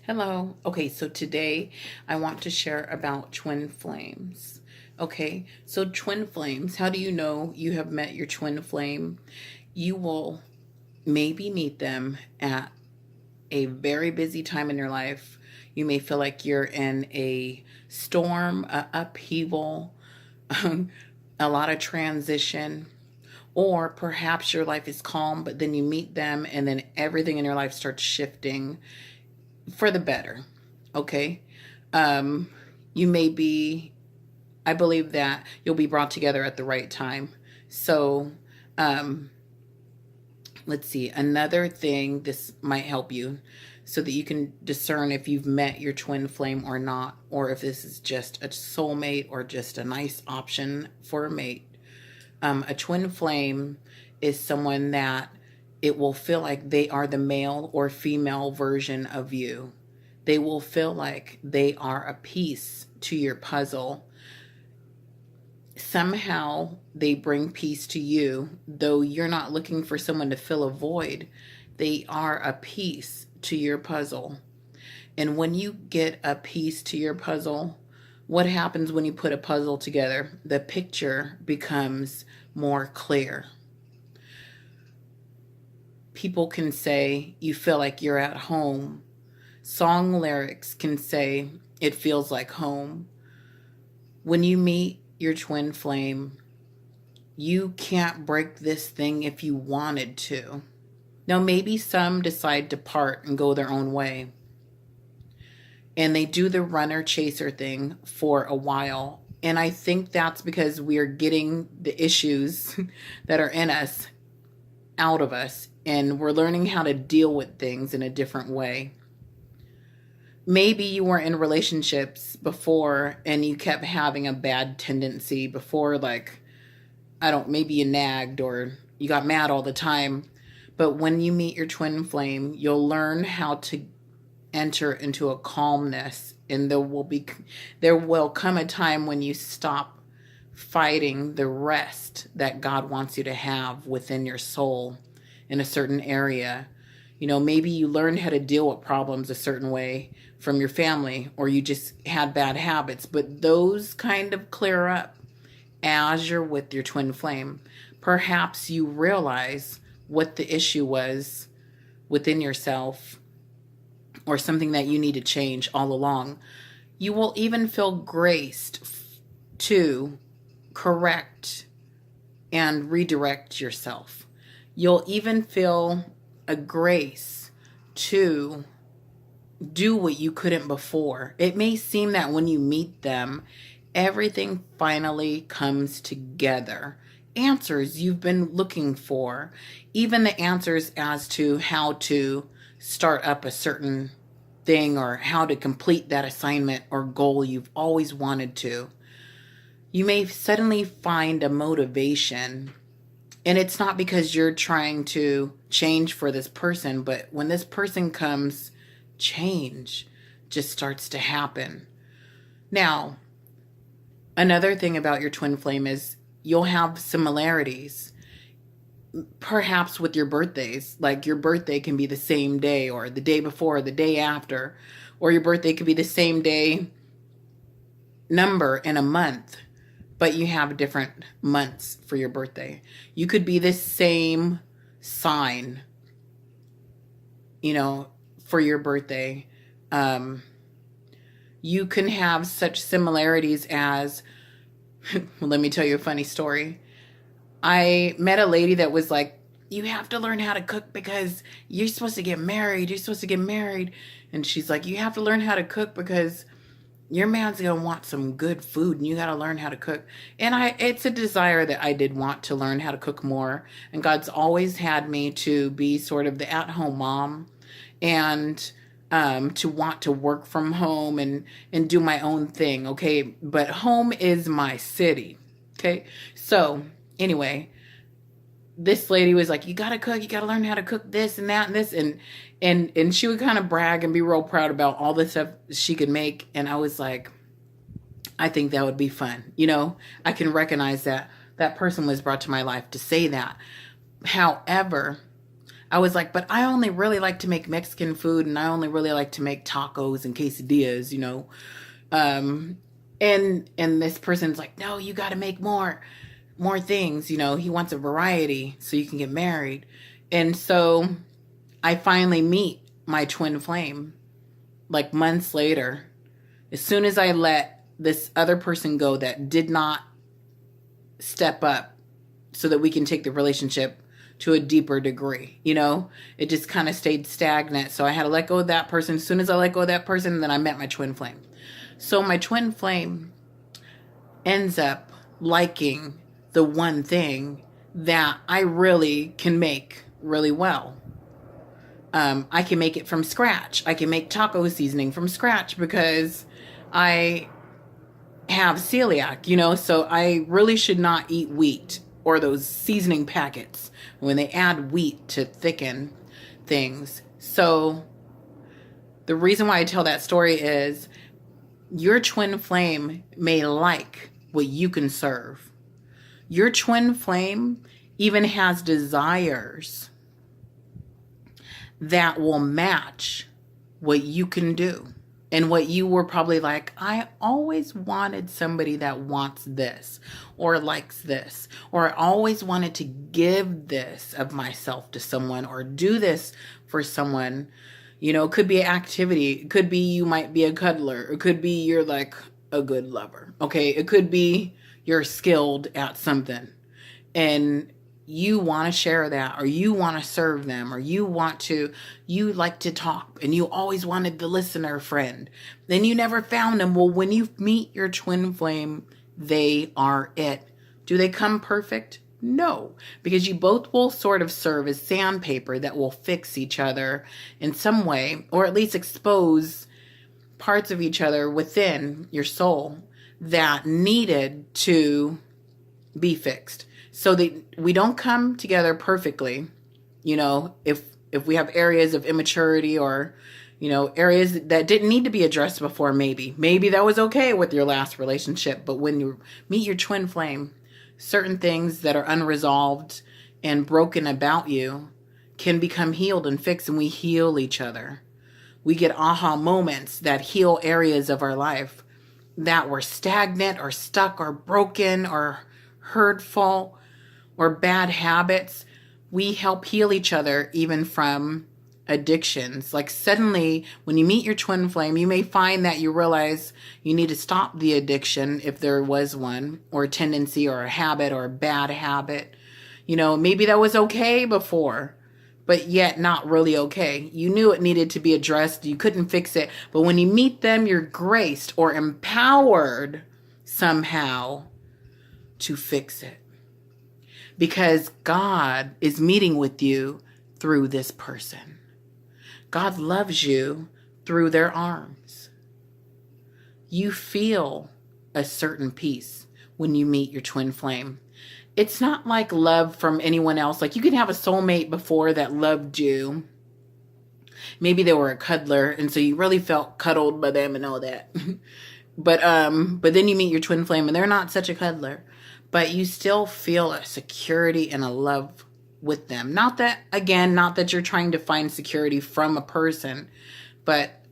Hello. Okay, so today I want to share about twin flames. Okay, so twin flames, how do you know you have met your twin flame? You will maybe meet them at a very busy time in your life. You may feel like you're in a storm, a upheaval, a lot of transition, or perhaps your life is calm, but then you meet them and then everything in your life starts shifting for the better. Okay. Um, you may be, I believe that you'll be brought together at the right time. So, um, let's see, another thing this might help you so that you can discern if you've met your twin flame or not, or if this is just a soulmate or just a nice option for a mate. A twin flame is someone that it will feel like they are the male or female version of you. They will feel like they are a piece to your puzzle. Somehow they bring peace to you, though you're not looking for someone to fill a void. They are a piece to your puzzle. And when you get a piece to your puzzle, what happens when you put a puzzle together? The picture becomes more clear. People can say you feel like you're at home. Song lyrics can say it feels like home. When you meet your twin flame, you can't break this thing if you wanted to. Now, maybe some decide to part and go their own way, and they do the runner chaser thing for a while. And I think that's because we're getting the issues that are in us out of us, and we're learning how to deal with things in a different way. Maybe you were in relationships before and you kept having a bad tendency before, like, I don't, maybe you nagged or you got mad all the time. But when you meet your twin flame, you'll learn how to enter into a calmness, and there will come a time when you stop fighting the rest that God wants you to have within your soul in a certain area. Maybe you learned how to deal with problems a certain way from your family, or you just had bad habits, but those kind of clear up as you're with your twin flame. Perhaps you realize what the issue was within yourself, or something that you need to change all along. You will even feel graced to correct and redirect yourself. You'll even feel a grace to do what you couldn't before. It may seem that when you meet them, everything finally comes together. Answers you've been looking for, even the answers as to how to start up a certain thing or how to complete that assignment or goal you've always wanted to. You may suddenly find a motivation, and it's not because you're trying to change for this person, but when this person comes, change just starts to happen. Now, another thing about your twin flame is you'll have similarities, perhaps with your birthdays. Like your birthday can be the same day, or the day before, or the day after, or your birthday could be the same day number in a month, but you have different months for your birthday. You could be the same sign, for your birthday. You can have such similarities as, well, let me tell you a funny story. I met a lady that was like, you have to learn how to cook because you're supposed to get married. You're supposed to get married. And she's like, you have to learn how to cook because your man's going to want some good food and you got to learn how to cook. And it's a desire that I did want to learn how to cook more. And God's always had me to be sort of the at-home mom, and to want to work from home and do my own thing. Okay. But home is my city. Okay. So anyway, this lady was like, you got to cook, you got to learn how to cook this and that and this. And she would kind of brag and be real proud about all the stuff she could make. And I was like, I think that would be fun. I can recognize that that person was brought to my life to say that. However, I was like, but I only really like to make Mexican food, and I only really like to make tacos and quesadillas, Um, and this person's like, no, you got to make more things. He wants a variety so you can get married. And so I finally meet my twin flame like months later. As soon as I let this other person go that did not step up so that we can take the relationship to a deeper degree, it just kind of stayed stagnant. So I had to let go of that person. As soon as I let go of that person, then I met my twin flame. So my twin flame ends up liking the one thing that I really can make really well. I can make it from scratch. I can make taco seasoning from scratch because I have celiac, so I really should not eat wheat or those seasoning packets when they add wheat to thicken things. So the reason why I tell that story is your twin flame may like what you can serve. Your twin flame even has desires that will match what you can do. And what you were probably like, I always wanted somebody that wants this or likes this, or I always wanted to give this of myself to someone or do this for someone. It could be an activity. It could be you might be a cuddler. It could be you're like a good lover. Okay. It could be you're skilled at something and you want to share that, or you want to serve them, or you like to talk and you always wanted the listener friend. Then you never found them. Well, when you meet your twin flame, they are it. Do they come perfect? No, because you both will sort of serve as sandpaper that will fix each other in some way, or at least expose parts of each other within your soul that needed to be fixed. So that we don't come together perfectly, if we have areas of immaturity or, areas that didn't need to be addressed before, maybe that was okay with your last relationship. But when you meet your twin flame, certain things that are unresolved and broken about you can become healed and fixed, and we heal each other. We get aha moments that heal areas of our life that were stagnant or stuck or broken or hurtful or bad habits. We help heal each other even from addictions. Like suddenly when you meet your twin flame, you may find that you realize you need to stop the addiction if there was one, or a tendency or a habit or a bad habit. Maybe that was okay before, but yet not really okay. You knew it needed to be addressed. You couldn't fix it. But when you meet them, you're graced or empowered somehow to fix it. Because God is meeting with you through this person. God loves you through their arms. You feel a certain peace when you meet your twin flame. It's not like love from anyone else. Like you can have a soulmate before that loved you. Maybe they were a cuddler, and so you really felt cuddled by them and all that. But then you meet your twin flame and they're not such a cuddler. But you still feel a security and a love with them. Not that you're trying to find security from a person, but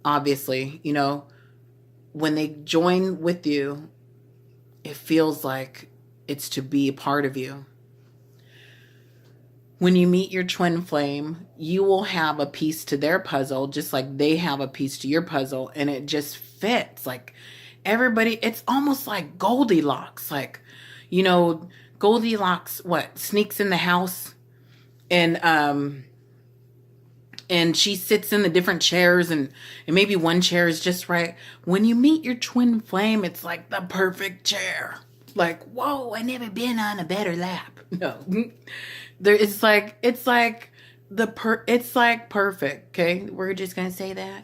obviously, when they join with you, it feels like it's to be a part of you. When you meet your twin flame, you will have a piece to their puzzle, just like they have a piece to your puzzle, and it just fits. Like everybody, it's almost like Goldilocks. Like, Goldilocks, sneaks in the house and she sits in the different chairs and maybe one chair is just right. When you meet your twin flame, it's like the perfect chair. Like, whoa, I never been on a better lap. No, it's like perfect. Okay. We're just going to say that.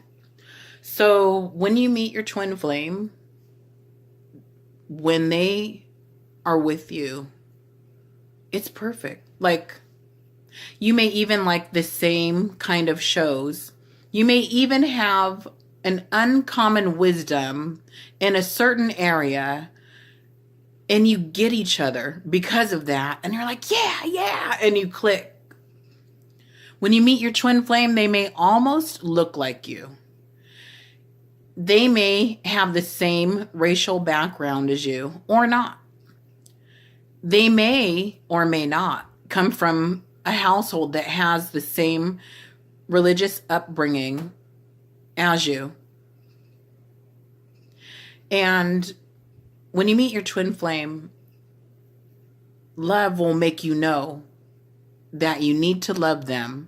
So when you meet your twin flame, when they are with you, it's perfect. Like you may even like the same kind of shows. You may even have an uncommon wisdom in a certain area, and you get each other because of that. And you're like, yeah, and you click. When you meet your twin flame, they may almost look like you. They may have the same racial background as you or not. They may or may not come from a household that has the same religious upbringing as you. And when you meet your twin flame, love will make you know that you need to love them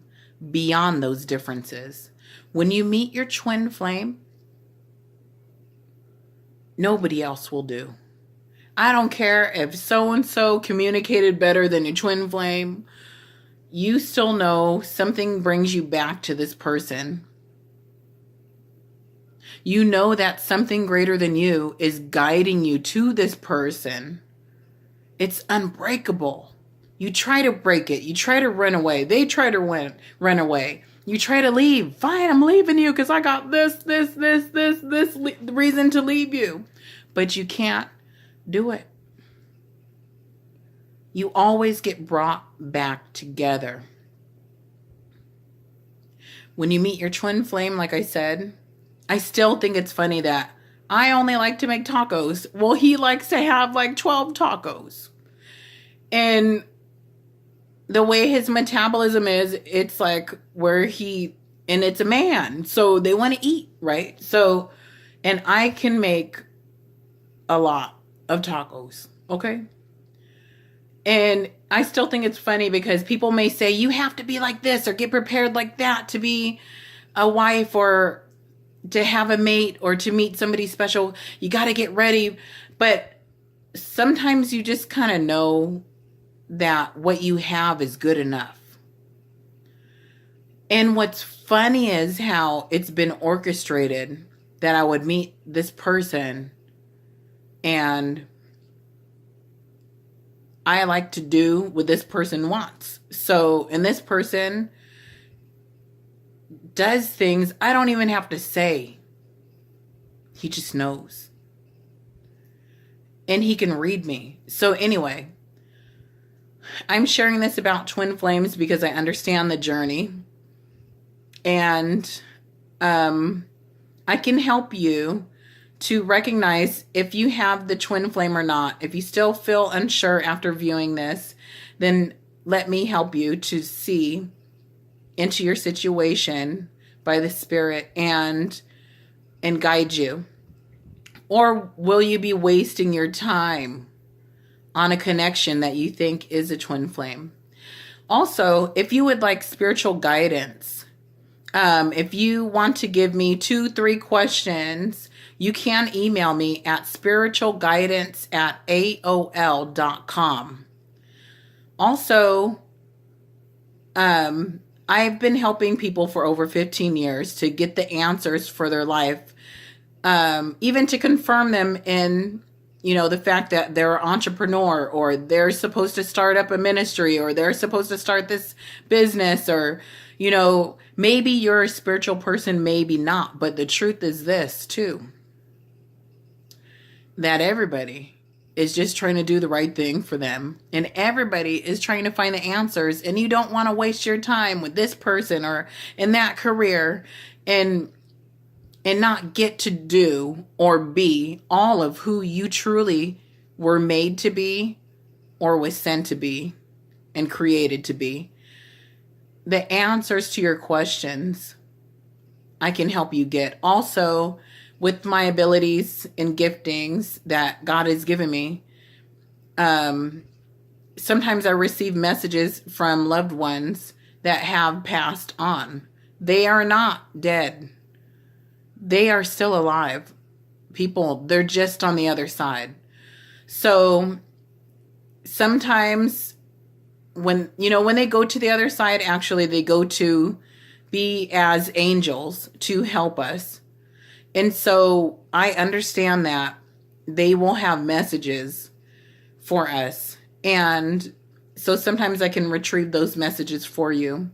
beyond those differences. When you meet your twin flame, nobody else will do. I don't care if so-and-so communicated better than your twin flame. You still know something brings you back to this person. You know that something greater than you is guiding you to this person. It's unbreakable. You try to break it. You try to run away. They try to run away. You try to leave. Fine, I'm leaving you because I got this reason to leave you. But you can't do it. You always get brought back together. When you meet your twin flame, like I said, I still think it's funny that I only like to make tacos. Well, he likes to have like 12 tacos. And the way his metabolism is, it's like and it's a man. So they want to eat, right? So, and I can make a lot of tacos, okay? And I still think it's funny because people may say, you have to be like this or get prepared like that to be a wife or to have a mate or to meet somebody special. You got to get ready. But sometimes you just kind of know that what you have is good enough. And what's funny is how it's been orchestrated that I would meet this person and I like to do what this person wants. So, and this person does things I don't even have to say. He just knows. And he can read me. So anyway, I'm sharing this about twin flames because I understand the journey. And I can help you to recognize if you have the twin flame or not. If you still feel unsure after viewing this, then let me help you to see into your situation by the Spirit and guide you. Or will you be wasting your time on a connection that you think is a twin flame? Also, if you would like spiritual guidance, if you want to give me 2-3 questions, you can email me at spiritualguidance@aol.com. Also, I've been helping people for over 15 years to get the answers for their life, even to confirm them in, the fact that they're an entrepreneur or they're supposed to start up a ministry or they're supposed to start this business or, maybe you're a spiritual person, maybe not. But the truth is this too, that everybody is just trying to do the right thing for them. And everybody is trying to find the answers. And you don't want to waste your time with this person or in that career and not get to do or be all of who you truly were made to be or was sent to be and created to be. The answers to your questions I can help you get. Also, with my abilities and giftings that God has given me, sometimes I receive messages from loved ones that have passed on. They are not dead. They are still alive. People, they're just on the other side. So sometimes when they go to the other side, actually they go to be as angels to help us. And so I understand that they will have messages for us. And so sometimes I can retrieve those messages for you.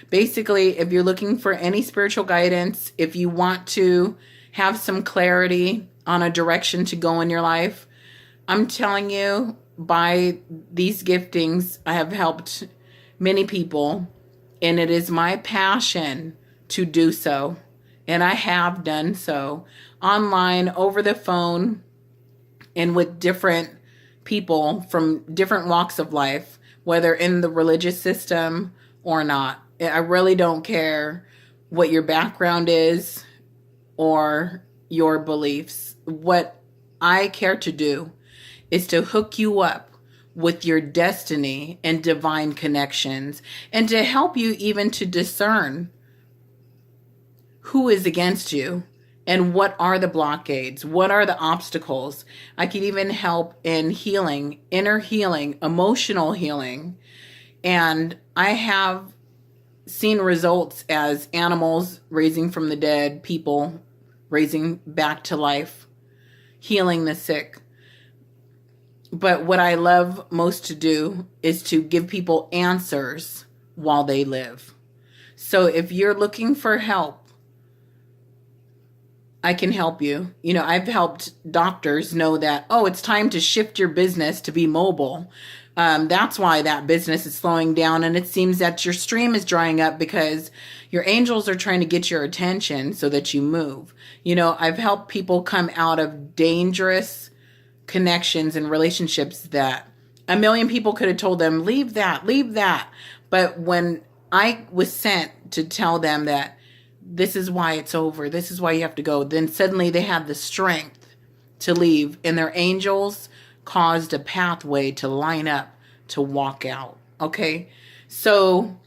Basically, if you're looking for any spiritual guidance, if you want to have some clarity on a direction to go in your life, I'm telling you, by these giftings, I have helped many people And it is my passion to do so. And I have done so online, over the phone, and with different people from different walks of life, whether in the religious system or not. I really don't care what your background is or your beliefs. What I care to do is to hook you up with your destiny and divine connections, and to help you even to discern who is against you and what are the blockades, what are the obstacles. I can even help in healing, inner healing, emotional healing. And I have seen results as animals raising from the dead, people raising back to life, healing the sick. But what I love most to do is to give people answers while they live. So if you're looking for help, I can help you. You know, I've helped doctors know that, oh, it's time to shift your business to be mobile. That's why that business is slowing down. And it seems that your stream is drying up because your angels are trying to get your attention so that you move. You know, I've helped people come out of dangerous connections and relationships that a million people could have told them, leave that, leave that. But when I was sent to tell them that this is why it's over, this is why you have to go, then suddenly they had the strength to leave, and their angels caused a pathway to line up to walk out. Okay, so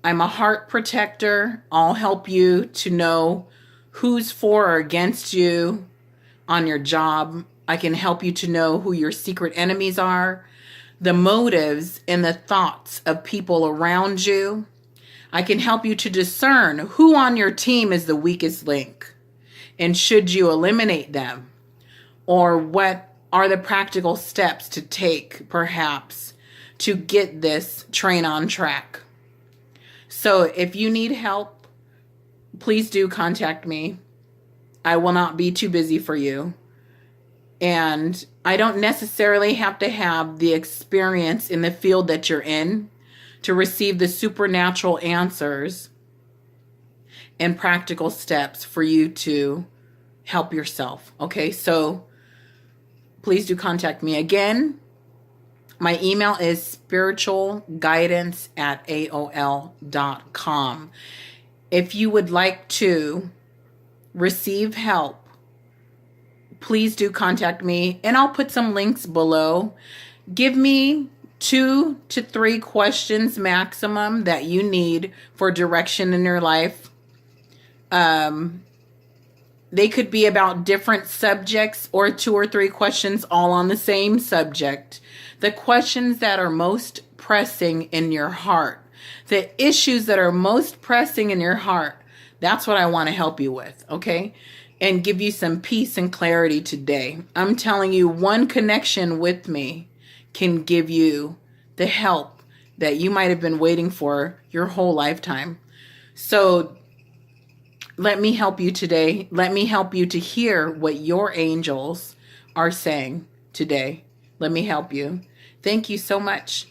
I'm a heart protector. I'll help you to know who's for or against you on your job. I can help you to know who your secret enemies are, the motives and the thoughts of people around you. I can help you to discern who on your team is the weakest link, and should you eliminate them, or what are the practical steps to take, perhaps, to get this train on track. So if you need help, please do contact me. I will not be too busy for you. And I don't necessarily have to have the experience in the field that you're in to receive the supernatural answers and practical steps for you to help yourself. Okay, so please do contact me. Again, my email is spiritualguidance@aol.com. If you would like to receive help, please do contact me, and I'll put some links below. Give me 2 to 3 questions maximum that you need for direction in your life. They could be about different subjects, or 2 or 3 questions all on the same subject. The questions that are most pressing in your heart, the issues that are most pressing in your heart, that's what I want to help you with, okay? And give you some peace and clarity today. I'm telling you, one connection with me can give you the help that you might have been waiting for your whole lifetime. So let me help you today. Let me help you to hear what your angels are saying today. Let me help you. Thank you so much.